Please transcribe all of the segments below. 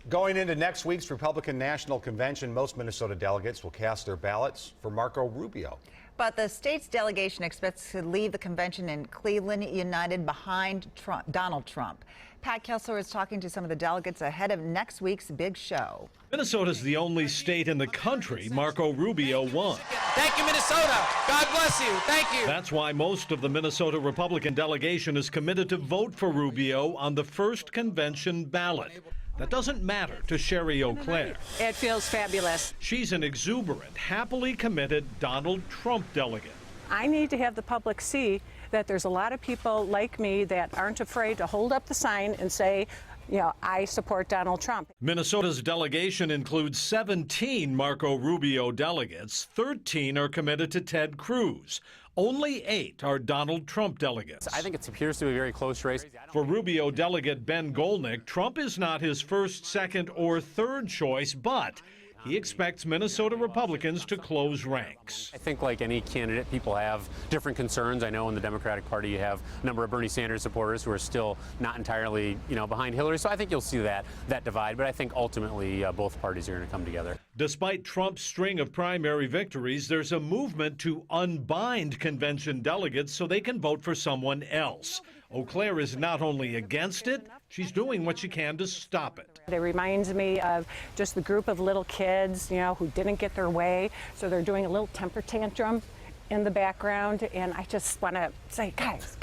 Going into next week's Republican National Convention, most Minnesota delegates will cast their ballots for Marco Rubio. But the state's delegation expects to leave the convention in Cleveland united behind Donald Trump. Pat Kessler is talking to some of the delegates ahead of next week's big show. Minnesota's the only state in the country Marco Rubio won. Thank you, Minnesota. God bless you. Thank you. That's why most of the Minnesota Republican delegation is committed to vote for Rubio on the first convention ballot. That doesn't matter to Sherry Auclair. It feels fabulous. She's an exuberant, happily committed Donald Trump delegate. I need to have the public see that there's a lot of people like me that aren't afraid to hold up the sign and say, you know, I support Donald Trump. Minnesota's delegation includes 17 Marco Rubio delegates. 13 are committed to Ted Cruz. Only 8 are Donald Trump delegates. I think it appears to be a very close race. For Rubio delegate Ben Golnick, Trump is not his first, second, or third choice, but he expects Minnesota Republicans to close ranks. I think like any candidate, people have different concerns. I know in the Democratic Party you have a number of Bernie Sanders supporters who are still not entirely, behind Hillary. So I think you'll see that divide. But I think ultimately both parties are going to come together. Despite Trump's string of primary victories, there's a movement to unbind convention delegates so they can vote for someone else. Auclair is not only against it, she's doing what she can to stop it. It reminds me of just the group of little kids, who didn't get their way. So they're doing a little temper tantrum in the background. And I just want to say, guys,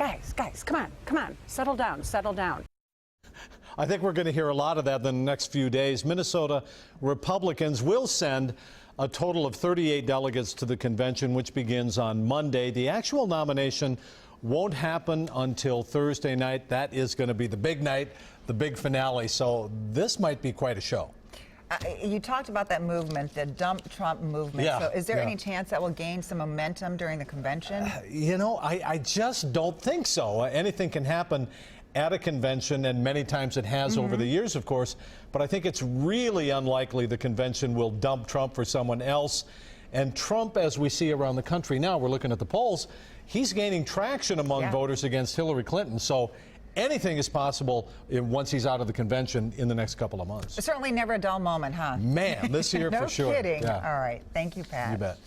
come on, settle down. I think we're going to hear a lot of that in the next few days. Minnesota Republicans will send a total of 38 delegates to the convention, which begins on Monday. The actual nomination won't happen until Thursday night. That is going to be the big night, the big finale. So this might be quite a show. You talked about that movement, the Dump Trump movement. Yeah, so is there any chance that will gain some momentum during the convention? I just don't think so. Anything can happen at a convention, and many times it has over the years, of course. But I think it's really unlikely the convention will dump Trump for someone else. And Trump, as we see around the country now, we're looking at the polls, he's gaining traction among voters against Hillary Clinton. So anything is possible once he's out of the convention in the next couple of months. Certainly never a dull moment, huh? Man, this year no for sure. Kidding. Yeah. All right. Thank you, Pat. You bet.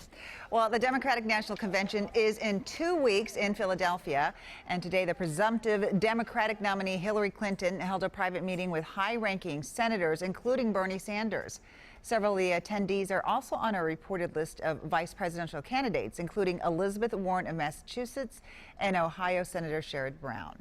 Well, the Democratic National Convention is in 2 weeks in Philadelphia. And today, the presumptive Democratic nominee Hillary Clinton held a private meeting with high-ranking senators, including Bernie Sanders. Several of the attendees are also on a reported list of vice presidential candidates, including Elizabeth Warren of Massachusetts and Ohio Senator Sherrod Brown.